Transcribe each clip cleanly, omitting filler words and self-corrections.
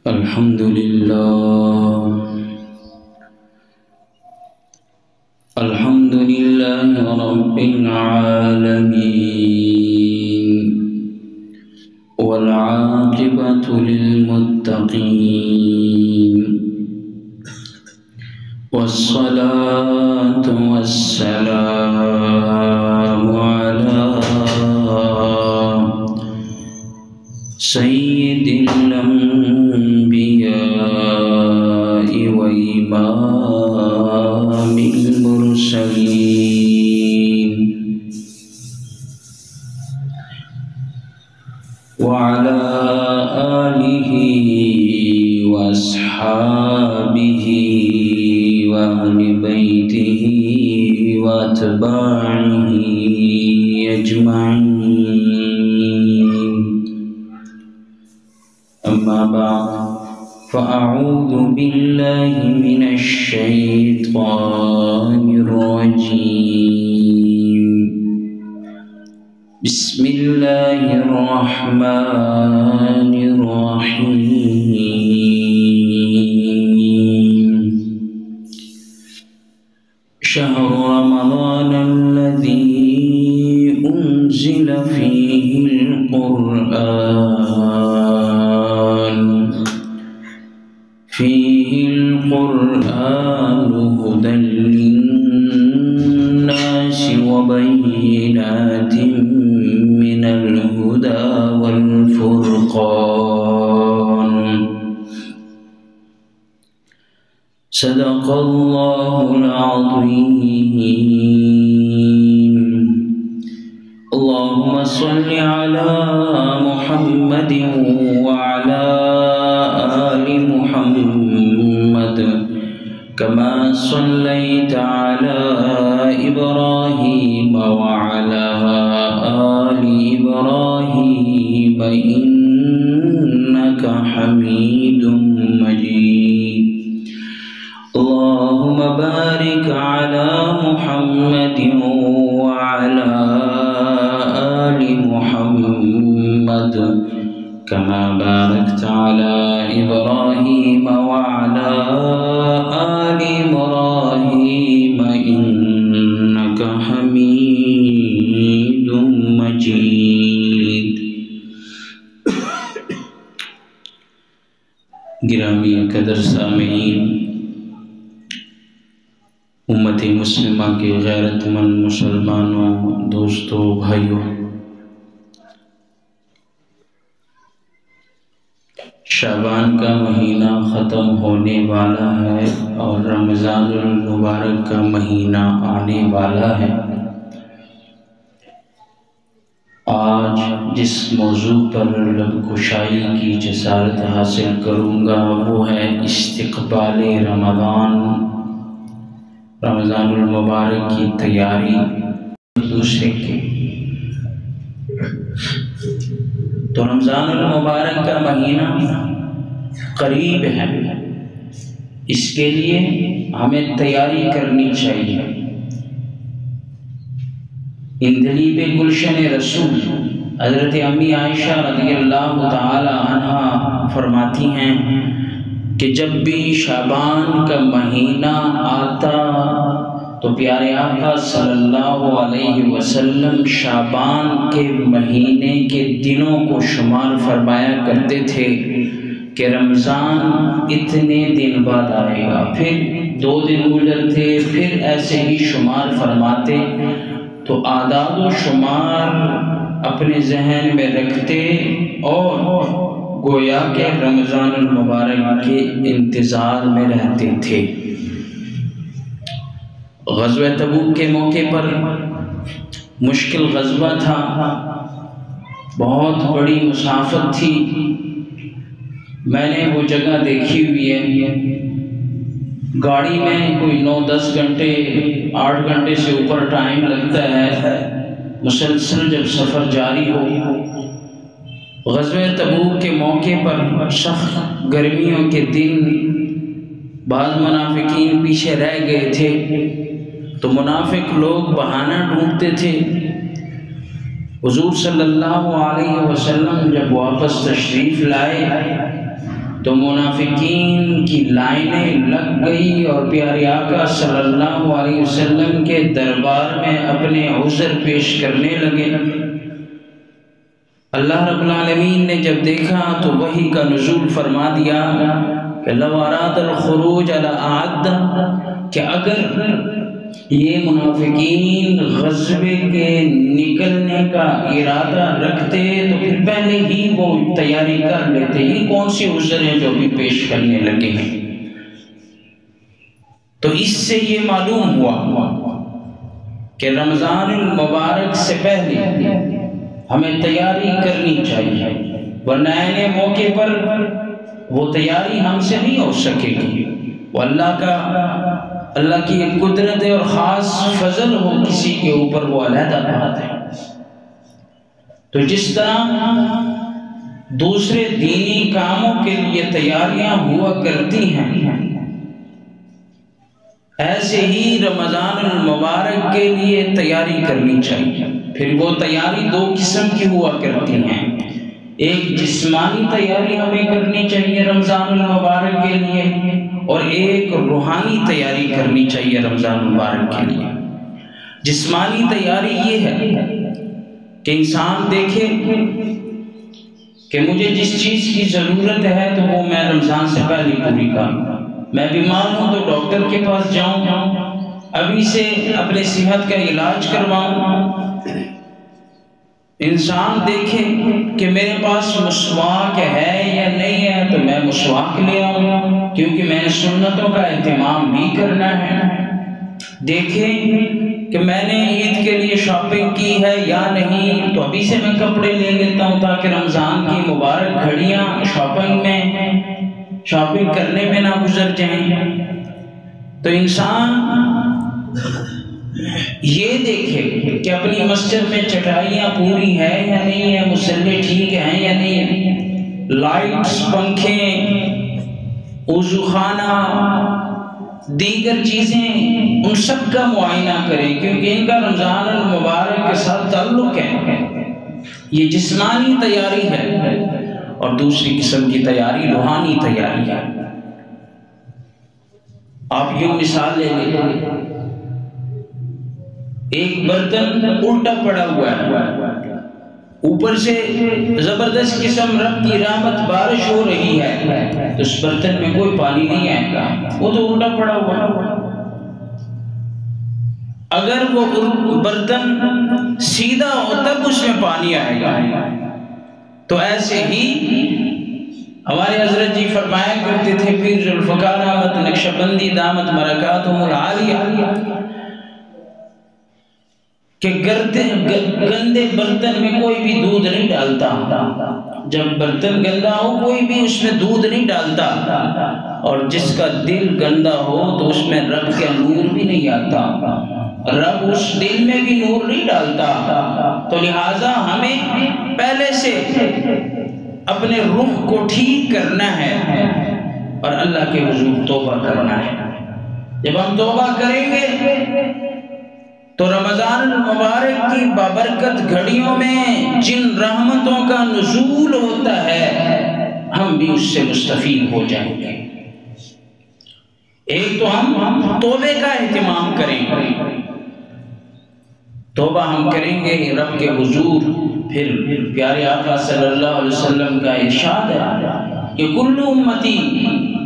الحمد لله رب العالمين والعاقبة للمتقين والصلاة والسلام على سيد الأنبياء وإمام المرسلين وعلى آله وأصحابه وأهل بيته وأتباعه أجمعين. أما بعد فأعوذ بالله من الشيطان الرجيم. بسم الله الرحمن الرحيم. شهر رمضان الذي أنزل فيه القرآن هدى للناس وبينات من الهدى والفرقان. صدق الله العظيم. اللهم صل على محمد وعلى آل محمد كما صليت على إبراهيم وعلى آل إبراهيم إنك حميد مجيد. اللهم بارك على محمد وعلى آل محمد كما باركت على إبراهيم وعلى آل إبراهيم إنك حميد مجيد. گرامی قدر سامعین، امت مسلمہ کے غیرت مند مسلمانوں، دوستوں، بھائیوں، شعبان کا مہینہ ختم ہونے والا ہے اور رمضان المبارک کا مہینہ آنے والا ہے. آج جس موضوع پر لب کشائی کی جسارت حاصل کروں گا وہ ہے استقبال رمضان المبارک کی تیاری. دوسرے کے تو رمضان المبارک کا مہینہ قریب ہے، اس کے لیے ہمیں تیاری کرنی چاہیے. اندلیب گلشن رسول حضرت امی عائشہ رضی اللہ تعالی عنہ فرماتی ہیں کہ جب بھی شعبان کا مہینہ آتا تو پیارے آقا صلی اللہ علیہ وسلم شعبان کے مہینے کے دنوں کو شمار فرمایا کرتے تھے کہ رمضان اتنے دن بعد آئے گا، پھر 2 دن گزرتے، پھر ایسے ہی شمار فرماتے. تو اعداد و شمار اپنے ذہن میں رکھتے اور گویا کہ رمضان المبارک کے انتظار میں رہتے تھے. غزوہ تبوک کے موقع پر مشکل غزوہ تھا، بہت بڑی مسافت تھی. میں نے وہ جگہ دیکھی ہوئی ہے، گاڑی میں کوئی 9-10 گھنٹے 8 گھنٹے سے اوپر ٹائم لگتا ہے مسلسل جب سفر جاری ہو. غزوہ تبوک کے موقع پر سخت گرمیوں کے دن بعض منافقین پیچھے رہ گئے تھے تو منافق لوگ بہانہ ڈھونڈتے تھے. حضور صلی اللہ علیہ وسلم جب واپس تشریف لائے تو منافقین کی لائنیں لگ گئی اور پیارے آقا صلی اللہ علیہ وسلم کے دربار میں اپنے عذر پیش کرنے لگے۔ اللہ رب العالمین نے جب دیکھا تو وحی کا نزول فرما دیا کہ لو اراد الخروج لأعد، کہ اگر یہ منافقین غزوے کے نکلنے کا ارادہ رکھتے تو پھر پہلے ہی وہ تیاری کر لیتے۔ یہ کون سی عذر ہیں جو بھی پیش کرنے لگے ہیں؟ تو اس سے یہ معلوم ہوا کہ رمضان المبارک سے پہلے ہمیں تیاری کرنی چاہیے، ورنہ نئے موقع پر وہ تیاری ہم سے نہیں ہو سکے گی۔ وہ اللہ کی ایک قدرت اور خاص فضل ہو کسی کے اوپر، وہ علیحدہ بات ہے۔ تو جس طرح دوسرے دینی کاموں کے لیے تیاریاں ہوا کرتی ہیں، ایسے ہی رمضان المبارک کے لیے تیاری کرنی چاہیے۔ پھر وہ تیاری دو قسم کی ہوا کرتی ہیں، ایک جسمانی تیاری ہمیں کرنی چاہیے رمضان المبارک کے لیے، اور ایک روحانی تیاری کرنی چاہیے رمضان المبارک کے لیے۔ جسمانی تیاری یہ ہے کہ انسان دیکھے کہ مجھے جس چیز کی ضرورت ہے تو وہ میں رمضان سے پہلے پوری کروں۔ میں بیمار ہوں تو ڈاکٹر کے پاس جاؤں، ابھی سے اپنے صحت کا علاج کرواؤں۔ انسان دیکھے کہ میرے پاس مسواک ہے یا نہیں ہے تو میں مسواک لے آؤں، کیونکہ میں نے سنتوں کا اہتمام بھی کرنا ہے۔ دیکھیں کہ میں نے عید کے لیے شاپنگ کی ہے یا نہیں، تو ابھی سے میں کپڑے لے لیتا ہوں تاکہ رمضان کی مبارک گھڑیاں شاپنگ کرنے میں نہ گزر جائیں۔ تو انسان یہ دیکھے کہ اپنی مسجد میں چٹائیاں پوری ہے یا نہیں ہے، مصلی ٹھیک ہیں یا نہیں ہے، لائٹس، پنکھے، وضو خانہ، دیگر چیزیں، ان سب کا معائنہ کریں، کیونکہ ان کا رمضان المبارک کے ساتھ تعلق ہے۔ یہ جسمانی تیاری ہے، اور دوسری قسم کی تیاری روحانی تیاری ہے۔ آپ یوں مثال لے لیں، ایک برتن الٹا پڑا ہوا ہے، اوپر سے زبردست قسم رب کی رحمت بارش ہو رہی ہے، تو اس برتن میں کوئی پانی نہیں آئے گا، وہ تو الٹا پڑا ہوا ہے۔ اگر وہ برتن سیدھا ہو تب اس میں پانی آئے گا۔ تو ایسے ہی ہمارے حضرت جی فرمایا کرتے تھے، پیر ذوالفقار احمد نقشبندی دامت برکاتہم العالیہ، کہ گندے برتن میں کوئی بھی دودھ نہیں ڈالتا۔ جب برتن گندا ہو کوئی بھی اس میں دودھ نہیں ڈالتا، اور جس کا دل گندا ہو تو اس میں رب کا نور بھی نہیں آتا، رب اس دل میں بھی نور نہیں ڈالتا۔ تو لہٰذا ہمیں پہلے سے اپنے روح کو ٹھیک کرنا ہے اور اللہ کے حضور توبہ کرنا ہے۔ جب ہم توبہ کریں گے تو رمضان المبارک کی بابرکت گھڑیوں میں جن رحمتوں کا نزول ہوتا ہے ہم بھی اس سے مستفید ہو جائیں گے۔ ایک تو ہم توبے کا اہتمام کریں، توبہ ہم کریں گے رب کے حضور۔ پھر پیارے آقا صلی اللہ علیہ وسلم کا ارشاد ہے کہ کل امتی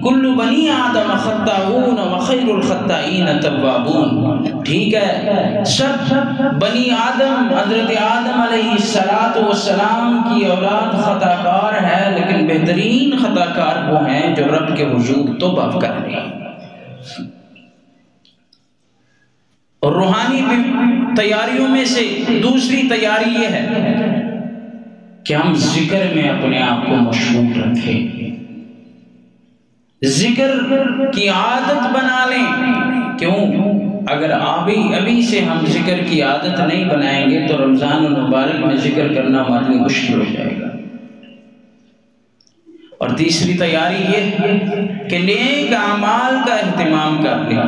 کل بنی آدم خطاؤون وخیر الخطائین توابون۔ ٹھیک ہے، سب بنی آدم، حضرت آدم علیہ السلام کی اولاد خطا کار ہے، لیکن بہترین خطا کار وہ ہیں جو رب کے حضور توبہ کر رہے ہیں۔ اور روحانی تیاریوں میں سے دوسری تیاری یہ ہے کہ ہم ذکر میں اپنے آپ کو مشغول رکھیں، ذکر کی عادت بنا لیں۔ کیوں؟ اگر ابھی سے ہم ذکر کی عادت نہیں بنائیں گے تو رمضان المبارک میں ذکر کرنا ہمارے لیے مشکل ہو جائے گا۔ اور تیسری تیاری یہ کہ نیک اعمال کا اہتمام کر لیں۔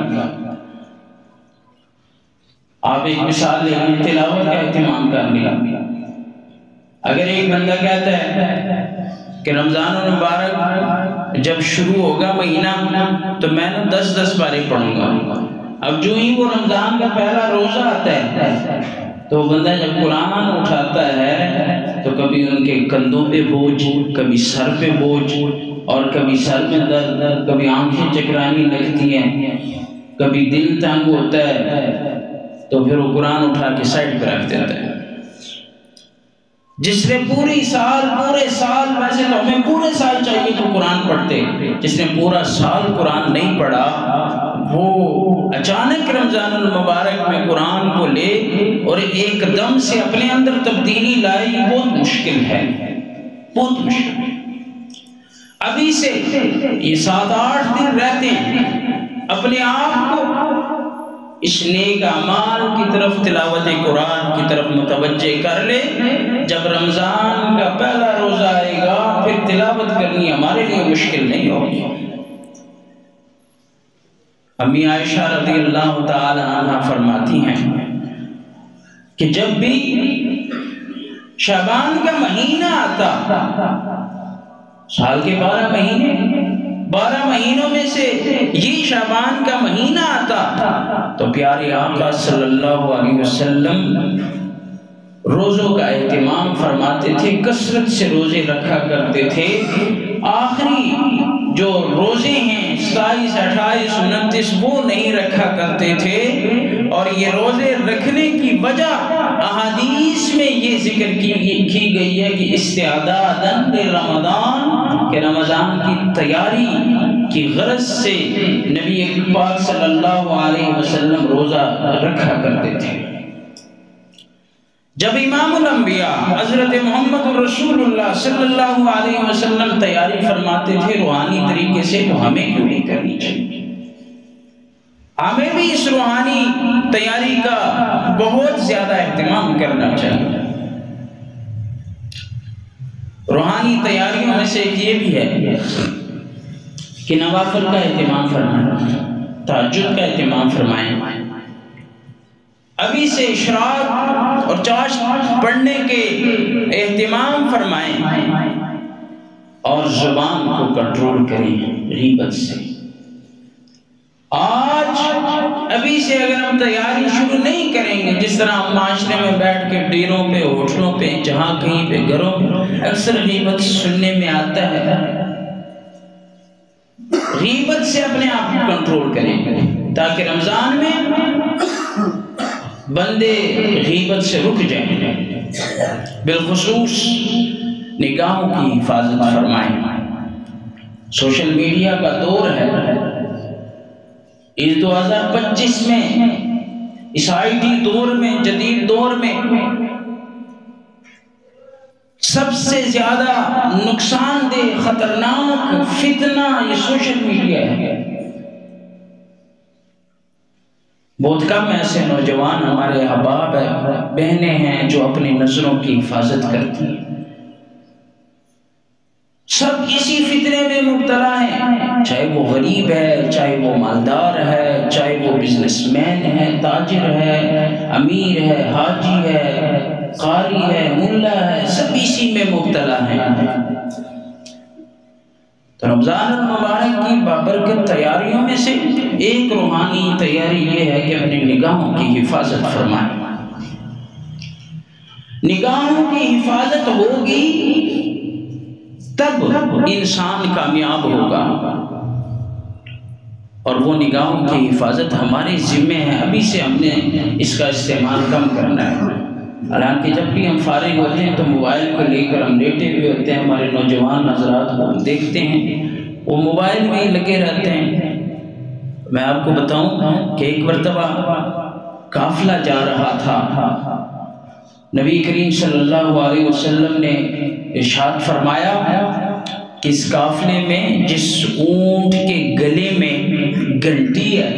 آپ ایک مثال لے لیں، تلاوت کا اہتمام کر لیں۔ اگر ایک بندہ کہتا ہے کہ رمضان المبارک جب شروع ہوگا مہینہ تو میں 10 پارے پڑھوں گا. اب جو ہی وہ رمضان کا پہلا روزہ آتا ہے تو بندہ جب قرآن اٹھاتا ہے تو کبھی ان کے کندھوں پہ بوجھ، کبھی سر پہ بوجھ، اور کبھی سر میں درد، کبھی آنکھیں چکرانے لگتی ہیں، کبھی دل تنگ ہوتا ہے، تو پھر وہ قرآن اٹھا کے سائڈ پہ رکھ دیتا ہے. جس نے پورے سال ویسے تو ہمیں پورے سال چاہیے تو قرآن پڑھتے، جس نے پورا سال قرآن نہیں پڑھا وہ اچانک رمضان المبارک میں قرآن کو لے اور ایک دم سے اپنے اندر تبدیلی لائے، بہت مشکل ہے، بہت مشکل. ابھی سے یہ 7-8 دن رہتے ہیں، اپنے آپ کو اس نیک اعمال کی طرف، تلاوت قرآن کی طرف متوجہ کر لے. جب رمضان کا پہلا روزہ آئے گا پھر تلاوت کرنی ہمارے لیے مشکل نہیں ہوگی. امی عائشہ رضی اللہ تعالی عنہ فرماتی ہیں کہ جب بھی شعبان کا مہینہ آتا، سال کے 12 مہینوں میں سے یہ شعبان کا مہینہ آتا تو پیارے آقا صلی اللہ علیہ وسلم روزوں کا اہتمام فرماتے تھے، کثرت سے روزے رکھا کرتے تھے. آخری جو روزے ہیں 27، 28، 29 وہ نہیں رکھا کرتے تھے. اور یہ روزے رکھنے کی وجہ احادیث میں یہ ذکر کی گئی ہے کہ استعداداً لرمضان، کہ رمضان کی تیاری کی غرض سے نبی پاک صلی اللہ علیہ وسلم روزہ رکھا کرتے تھے. جب امام الانبیاء حضرت محمد رسول اللہ صلی اللہ علیہ وسلم تیاری فرماتے تھے روحانی طریقے سے، تو ہمیں کیوں نہیں کرنی چاہیے؟ ہمیں بھی اس روحانی تیاری کا بہت زیادہ اہتمام کرنا چاہیے. روحانی تیاریوں میں سے ایک یہ بھی ہے کہ نوافل کا اہتمام فرمائیں، تہجد کا اہتمام فرمائیں. ابھی سے اشراق اور چاشت پڑھنے کے اہتمام فرمائیں، اور زبان کو کنٹرول کریں غیبت سے. آج ابھی سے اگر ہم تیاری شروع نہیں کریں گے، جس طرح ہم معاشرے میں بیٹھ کے ڈیروں پہ، ہوٹلوں پہ، جہاں کہیں پہ، گھروں پہ اکثر غیبت سننے میں آتا ہے، غیبت سے اپنے آپ کو کنٹرول کریں تاکہ رمضان میں بندے غیبت سے رک جائیں. بالخصوص نگاہوں کی حفاظت فرمائیں. سوشل میڈیا کا دور ہے. اس 2025 میں، اس IT دور میں، جدید دور میں سب سے زیادہ نقصان دہ خطرناک فتنہ یہ سوشل میڈیا ہے. بہت کم ایسے نوجوان ہمارے احباب بہنیں ہیں جو اپنی نظروں کی حفاظت کرتی ہیں. سب اسی فتنے میں مبتلا ہیں، چاہے وہ غریب ہے، چاہے وہ مالدار ہے، چاہے وہ بزنس مین ہے، تاجر ہے، امیر ہے، حاجی ہے، قاری ہے، ملا ہے، سب اسی میں مبتلا ہیں. تو رمضان المبارک کی بابرکت تیاریوں میں سے ایک روحانی تیاری یہ ہے کہ اپنی نگاہوں کی حفاظت فرمائیں. نگاہوں کی حفاظت ہوگی تب انسان کامیاب ہوگا، اور وہ نگاہوں کی حفاظت ہمارے ذمہ ہے. ابھی سے ہم نے اس کا استعمال کم کرنا ہے. حالانکہ جب بھی ہم فارغ ہوتے ہیں تو موبائل کو لے کر ہم لیٹے ہوئے ہوتے ہیں. ہمارے نوجوان حضرات کو ہم دیکھتے ہیں وہ موبائل میں ہی لگے رہتے ہیں. میں آپ کو بتاؤں کہ ایک مرتبہ قافلہ جا رہا تھا، نبی کریم صلی اللہ علیہ وسلم نے ارشاد فرمایا کہ اس قافلے میں جس اونٹ کے گلے میں گھنٹی ہے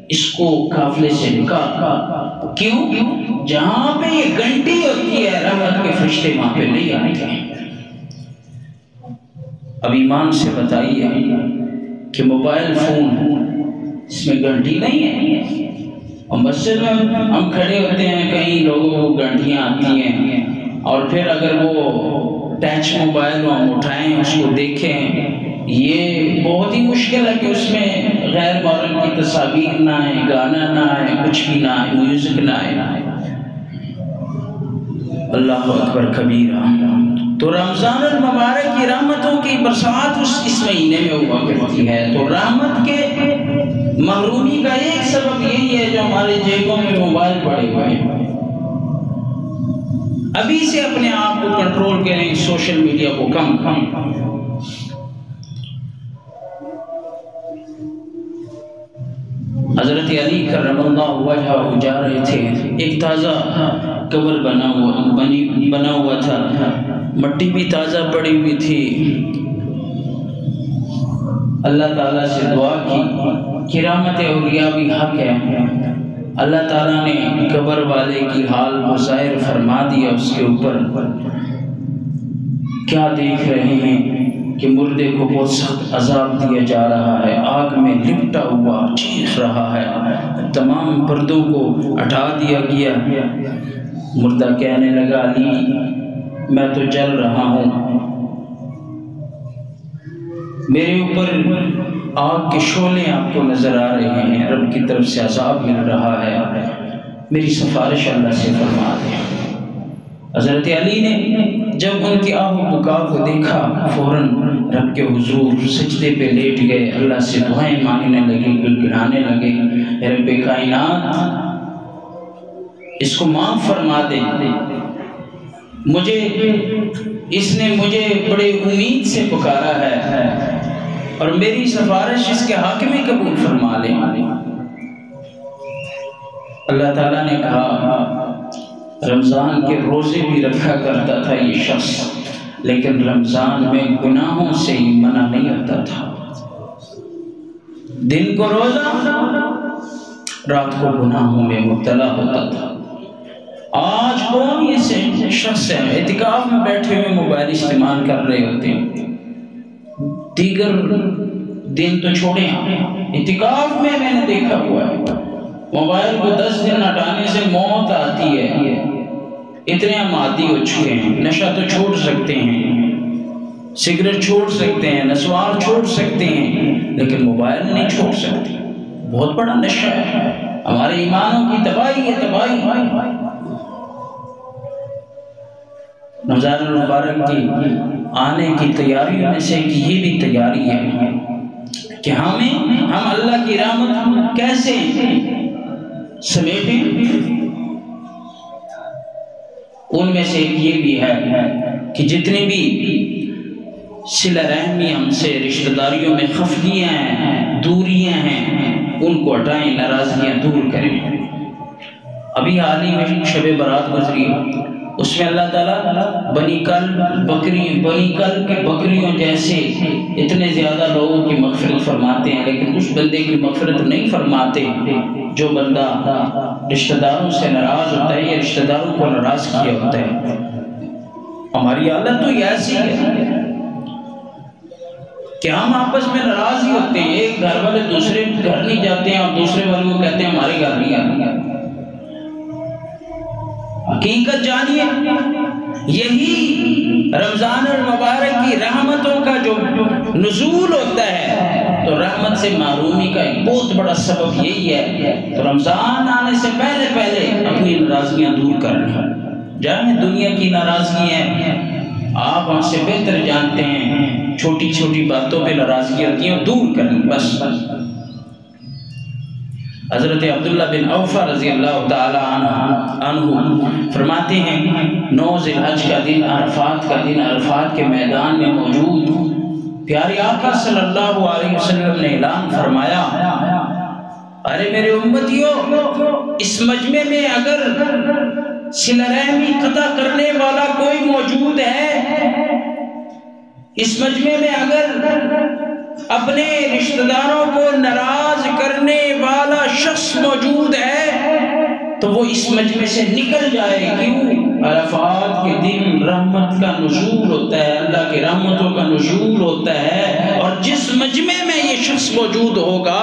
اس کو قافلے سے نکال. کیوں؟ جہاں پہ یہ گھنٹی ہوتی ہے رحمت کے فرشتے وہاں پہ نہیں آتے ہیں. اب ایمان سے بتائیے کہ موبائل فون اس میں گھنٹی نہیں ہے، اور مسجد میں ہم کھڑے ہوتے ہیں، کئی لوگوں کو گھنٹیاں آتی ہیں، اور پھر اگر وہ ٹچ موبائل ہم اٹھائیں، اس کو دیکھیں یہ بہت ہی مشکل ہے کہ اس میں غیر محرم کی تصاویر نہ آئے، گانا نہ آئے، کچھ بھی نہ آئے، میوزک نہ آئے۔ اللہ اکبر کبیرہ۔ تو رمضان المبارک کی رحمتوں کی برسات اس مہینے میں ہوا کرتی ہے۔ تو رحمت کے محرومی کا ایک سبب یہی ہے جو ہمارے جیبوں میں موبائل پڑے ہوئے ہیں۔ ابھی سے اپنے آپ کو کنٹرول کریں، سوشل میڈیا کو کم کریں۔ حضرت علی کرم اللہ وجہہ جا رہے تھے، ایک تازہ قبر بنا ہوا تھا، مٹی بھی تازہ پڑی ہوئی تھی۔ اللہ تعالیٰ سے دعا کی، کرامت اولیاء بھی حق ہے۔ اللہ تعالیٰ نے قبر والے کی حال کو ظاہر فرما دیا۔ اس کے اوپر کیا دیکھ رہے ہیں کہ مردے کو بہت سخت عذاب دیا جا رہا ہے، آگ میں لپٹا ہوا چیخ رہا ہے، تمام پردوں کو ہٹا دیا گیا۔ مردہ کہنے لگا، علی میں تو جل رہا ہوں، میرے اوپر آگ کے شعلے آپ کو نظر آ رہے ہیں، رب کی طرف سے عذاب مل رہا ہے، میری سفارش اللہ سے فرما دیں۔ حضرت علی نے جب ان کی آہ و بکا کو دیکھا، فوراً رب کے حضور سجدے پہ لیٹ گئے، اللہ سے دعائیں مانگنے لگے، گڑگڑانے لگے، اے رب کائنات اس کو معاف فرما دے، اس نے مجھے بڑے امید سے پکارا ہے اور میری سفارش اس کے حق میں قبول فرما لے۔ اللہ تعالیٰ نے کہا، رمضان کے روزے بھی رکھا کرتا تھا یہ شخص، لیکن رمضان میں گناہوں سے ہی منع نہیں ہوتا تھا۔ دن کو روزہ، رات کو گناہوں میں مبتلا ہوتا تھا۔ آج کون یہ شخص ہے اعتکاف میں بیٹھے ہوئے موبائل استعمال کر رہے ہوتے ہیں، دیگر دن تو چھوڑیں، اعتکاف میں نے دیکھا ہوا ہے موبائل کو 10 دن ہٹانے سے موت آتی ہے، اتنے ہم عادی ہو چکے ہیں۔ نشہ تو چھوڑ سکتے ہیں، سگریٹ چھوڑ سکتے ہیں، نسوار چھوڑ سکتے ہیں، لیکن موبائل نہیں چھوڑ سکتے۔ بہت بڑا نشہ ہے، ہمارے ایمانوں کی تباہی ہے، تباہی۔ رمضان المبارک کی آنے کی تیاریوں میں سے یہ بھی تیاری ہے کہ ہم اللہ کی رحمت کیسے سمیٹیں۔ ان میں سے ایک یہ بھی ہے کہ جتنی بھی صلہ رحمی ہم سے رشتہ داریوں میں خفگیاں ہیں، دوریاں ہیں، ان کو ہٹائیں، ناراضگیاں دور کریں۔ ابھی حال ہی میں شب برات گزری، اس میں اللہ تعالیٰ بنی کل کے بکریوں جیسے اتنے زیادہ لوگوں کی مغفرت فرماتے ہیں، لیکن اس بندے کی مغفرت نہیں فرماتے جو بندہ رشتہ داروں سے ناراض ہوتا ہے یا رشتہ داروں کو ناراض کیا ہوتا ہے۔ ہماری حالت تو یہ ایسی ہے کہ ہم آپس میں ناراض ہی ہوتے ہیں، ایک گھر والے دوسرے گھر نہیں جاتے ہیں اور دوسرے والے کو کہتے ہیں ہمارے گھر نہیں آتے۔ حقیقت جانیے، یہی رمضان المبارک کی رحمتوں کا جو نزول ہوتا ہے، تو رحمت سے محرومی کا ایک بہت بڑا سبب یہی ہے۔ تو رمضان آنے سے پہلے اپنی ناراضگیاں دور کر لیں۔ جانیں دنیا کی ناراضگی ہیں، آپ ہم سے بہتر جانتے ہیں، چھوٹی چھوٹی باتوں پہ ناراضگی ہوتی ہیں، دور کر لیں بس۔ حضرت عبداللہ بن اوفا رضی اللہ تعالی عنہ فرماتے ہیں، 9 ذی الحج کا دن، عرفات کا دن، عرفات کے میدان میں موجود پیارے آقا صلی اللہ علیہ وسلم نے اعلان فرمایا، ارے میرے امتیوں، اس مجمع میں اگر صلہ رحمی قطع کرنے والا کوئی موجود ہے، اس مجمع میں اگر اپنے رشتہ داروں کو ناراض کرنے والا شخص موجود ہے تو وہ اس مجمع سے نکل جائے۔ کیوں؟ عرفات کے دن رحمت کا نزول ہوتا ہے، اللہ کی رحمتوں کا نزول ہوتا ہے، اور جس مجمع میں یہ شخص موجود ہوگا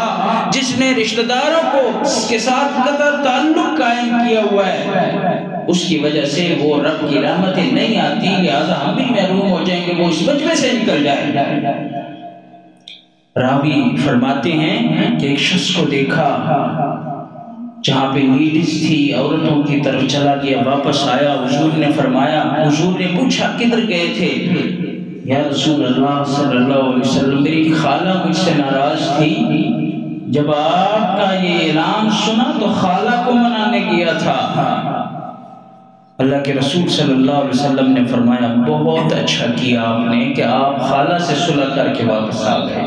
جس نے رشتہ داروں کو اس کے ساتھ قطع تعلق قائم کیا ہوا ہے، اس کی وجہ سے وہ رب کی رحمتیں نہیں آتی، لہذا ہم بھی محروم ہو جائیں گے، وہ اس مجمع سے نکل جائے۔ راوی فرماتے ہیں کہ ایک شخص کو دیکھا جہاں پہ لیڈیز تھی، عورتوں کی طرف چلا گیا، واپس آیا، حضور نے فرمایا، حضور نے پوچھا کدھر گئے تھے؟ یا رسول اللہ صلی اللہ علیہ وسلم میری خالہ مجھ سے ناراض تھی، جب آپ کا یہ اعلان سنا تو خالہ کو منانے گیا تھا۔ اللہ کے رسول صلی اللہ علیہ وسلم نے فرمایا بہت اچھا کیا آپ نے کہ آپ خالہ سے صلح کر کے واپس آ گئے۔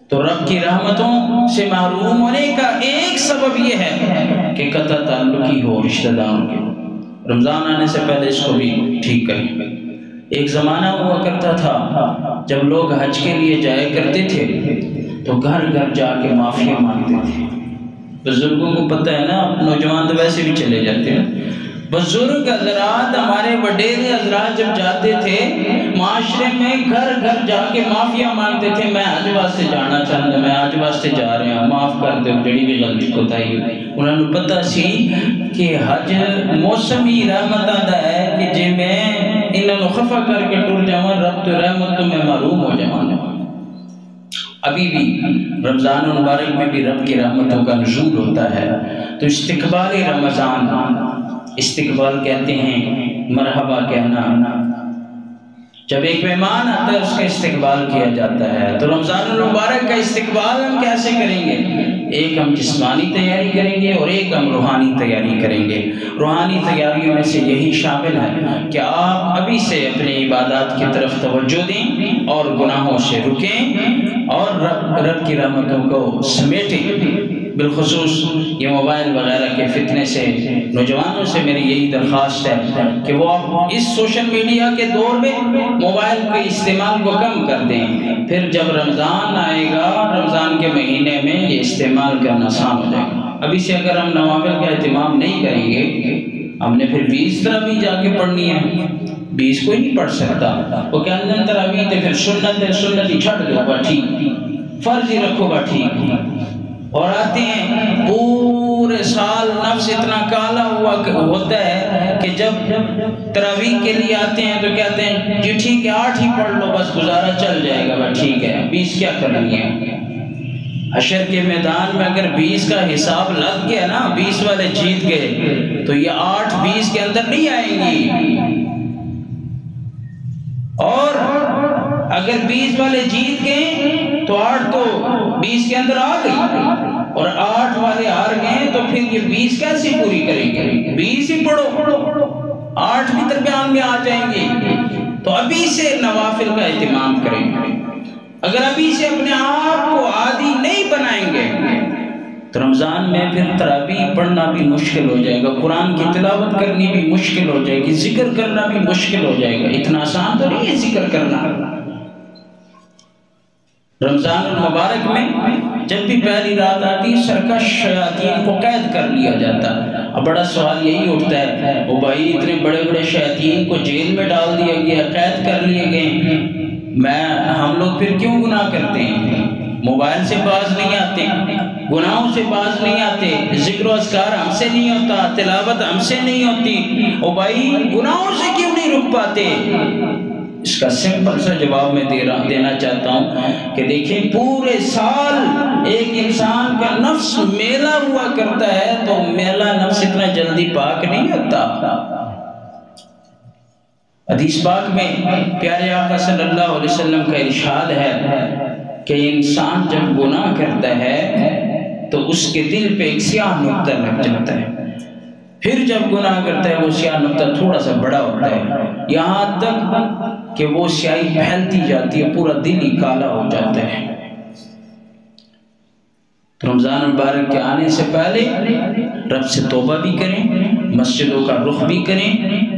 تو رب کی رحمتوں سے محروم ہونے کا ایک سبب یہ ہے کہ قطع تعلقی ہو رشتہ داروں کے۔ رمضان آنے سے پہلے اس کو بھی ٹھیک کریں۔ ایک زمانہ ہوا کرتا تھا جب لوگ حج کے لیے جایا کرتے تھے تو گھر گھر جا کے معافیاں مانگتے تھے۔ بزرگوں کو پتہ ہے نا، نوجوان تو ویسے بھی چلے جاتے ہیں۔ بزرگ حضرات، ہمارے وڈیرے حضرات جب جاتے تھے معاشرے میں گھر گھر جا کے معافیاں مانگتے تھے، میں حج واسطے جانا چاہتا، میں حج واسطے جا رہے ہیں، معاف کر دو جڑی بھی غلطی کوتاہی ہوئی۔ انہوں نے پتہ سی کہ حج موسمی رحمت دا ہے کہ جی میں انہوں نے خفا کر کے ٹر جاؤں، رب تو رحمت تو میں محروم ہو جاؤں۔ ابھی بھی رمضان المبارک میں بھی رب کی رحمتوں کا نزول ہوتا ہے۔ تو استقبال رمضان، استقبال کہتے ہیں مرحبا کہنا، جب ایک مہمان آتا ہے اس کا استقبال کیا جاتا ہے۔ تو رمضان المبارک کا استقبال ہم کیسے کریں گے؟ ایک ہم جسمانی تیاری کریں گے اور ایک ہم روحانی تیاری کریں گے۔ روحانی تیاریوں میں سے یہی شامل ہے کہ آپ ابھی سے اپنے عبادات کی طرف توجہ دیں اور گناہوں سے رکیں اور رب کی رحمتوں کو سمیٹیں۔ بالخصوص یہ موبائل وغیرہ کے فتنے سے نوجوانوں سے میری یہی درخواست ہے کہ وہ اس سوشل میڈیا کے دور میں موبائل کے استعمال کو کم کر دیں، پھر جب رمضان آئے گا رمضان کے مہینے میں یہ استعمال کرنا آسان ہو جائے گا۔ ابھی سے اگر ہم نوافل کا اہتمام نہیں کریں گے، ہم نے پھر 20 تراویح جا کے پڑھنی ہے، 20 کوئی نہیں پڑھ سکتا۔ وہ کہتے ہیں تراویح تے پھر سنت ہے، سنت ہی چھڑ دو با ٹھیک، فرض ہی رکھو با ٹھیک۔ اور آتے ہیں پورے سال نفس اتنا کالا ہوا ہوتا ہے کہ جب تراویح کے لیے آتے ہیں تو کہتے ہیں جی ٹھیک ہے 8 ہی پڑھ لو بس گزارا چل جائے گا، بس ٹھیک ہے 20 کیا کرنی ہے۔ حشر کے میدان میں اگر 20 کا حساب لگ گیا نا، 20 والے جیت گئے تو یہ 8 20 کے اندر نہیں آئیں گی، اور اگر 20 والے جیت گئے تو 8 تو 20 کے اندر آ گئی، اور 8 والے ہار گئے تو پھر یہ 20 کیسے پوری کریں گے؟ 20 ہی پڑھو، 8 بھی درمیان میں آ جائیں گے۔ تو ابھی سے نوافل کا اہتمام کریں گے۔ اگر ابھی سے اپنے آپ کو عادی نہیں بنائیں گے تو رمضان میں پھر تراویح پڑھنا بھی مشکل ہو جائے گا، قرآن کی تلاوت کرنی بھی مشکل ہو جائے گی، ذکر کرنا بھی مشکل ہو جائے گا۔ اتنا آسان تو نہیں ہے ذکر کرنا۔ رمضان المبارک میں جب بھی پہلی رات آتی سرکش شیاطین کو قید کر لیا جاتا۔ اب بڑا سوال یہی اٹھتا ہے وہ بھائی اتنے بڑے بڑے شیاطین کو جیل میں ڈال دیا گیا، قید کر لیے گئے، ہم لوگ پھر کیوں گناہ کرتے ہیں؟ موبائل سے باز نہیں آتے، گناہوں سے باز نہیں آتے، ذکر و اذکار ہم سے نہیں ہوتا، تلاوت ہم سے نہیں ہوتی، او بھائی گناہوں سے کیوں نہیں رک پاتے؟ اس کا سمپل سا جواب میں دینا چاہتا ہوں کہ دیکھیں پورے سال ایک انسان کا نفس میلا ہوا کرتا ہے تو میلا نفس اتنا جلدی پاک نہیں ہوتا۔ حدیث پاک میں پیارے آقا صلی اللہ علیہ وسلم کا ارشاد ہے کہ انسان جب گناہ کرتا ہے تو اس کے دل پہ ایک سیاہ نقطہ لگ جاتا ہے، پھر جب گناہ کرتا ہے وہ سیاہ نقطہ تھوڑا سا بڑا ہوتا ہے، یہاں تک کہ وہ سیاہی پھیلتی جاتی ہے، پورا دل ہی کالا ہو جاتا ہے۔ تو رمضان المبارک کے آنے سے پہلے رب سے توبہ بھی کریں، مسجدوں کا رخ بھی کریں،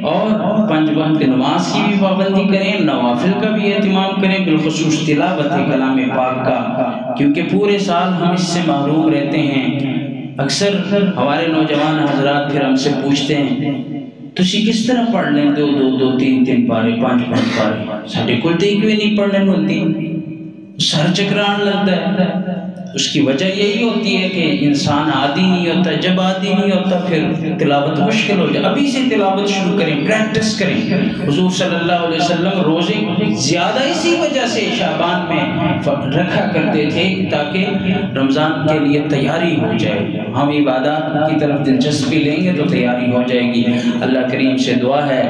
اور 5 وقت نماز کی بھی پابندی کریں، نوافل کا بھی اہتمام کریں، بالخصوص تلاوت کلام پاک کا، کیونکہ پورے سال ہم اس سے محروم رہتے ہیں۔ اکثر ہمارے نوجوان حضرات پھر ہم سے پوچھتے ہیں تسی کس طرح پڑھ لیں 2 3 پارے 5 پارے، ساڈے کول تے کیوں نہیں پڑھنے ملتی، سر چکران لگتا ہے۔ اس کی وجہ یہی ہوتی ہے کہ انسان عادی نہیں ہوتا، جب عادی نہیں ہوتا پھر تلاوت مشکل ہو جائے۔ ابھی سے تلاوت شروع کریں، پریکٹس کریں۔ حضور صلی اللہ علیہ وسلم روزے زیادہ اسی وجہ سے شعبان میں رکھا کرتے تھے تاکہ رمضان کے لیے تیاری ہو جائے۔ ہم عبادات کی طرف دلچسپی لیں گے تو تیاری ہو جائے گی۔ اللہ کریم سے دعا ہے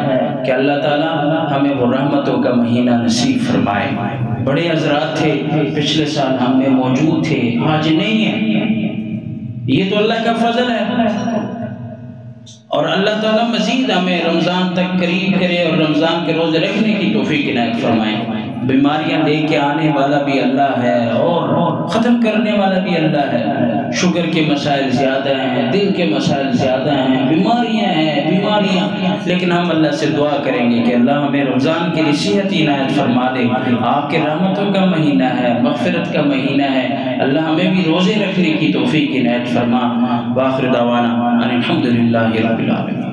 کہ اللہ تعالیٰ ہمیں وہ رحمتوں کا مہینہ نصیب فرمائے۔ بڑے حضرات تھے پچھلے سال ہم میں موجود تھے، آج نہیں ہیں، یہ تو اللہ کا فضل ہے، اور اللہ تعالیٰ مزید ہمیں رمضان تک قریب کرے اور رمضان کے روزے رکھنے کی توفیق عنایت فرمائے۔ بیماریاں لے کے آنے والا بھی اللہ ہے اور ختم کرنے والا بھی اللہ ہے۔ شوگر کے مسائل زیادہ ہیں، دل کے مسائل زیادہ ہیں، بیماریاں لیکن ہم اللہ سے دعا کریں گے کہ اللہ ہمیں رمضان کی صحت عنایت فرما دے۔ آپ کے رحمتوں کا مہینہ ہے، مغفرت کا مہینہ ہے، اللہ ہمیں بھی روزے رکھنے کی توفیق عنایت فرما۔ وآخر دعوانا ان الحمدللہ رب العالمین۔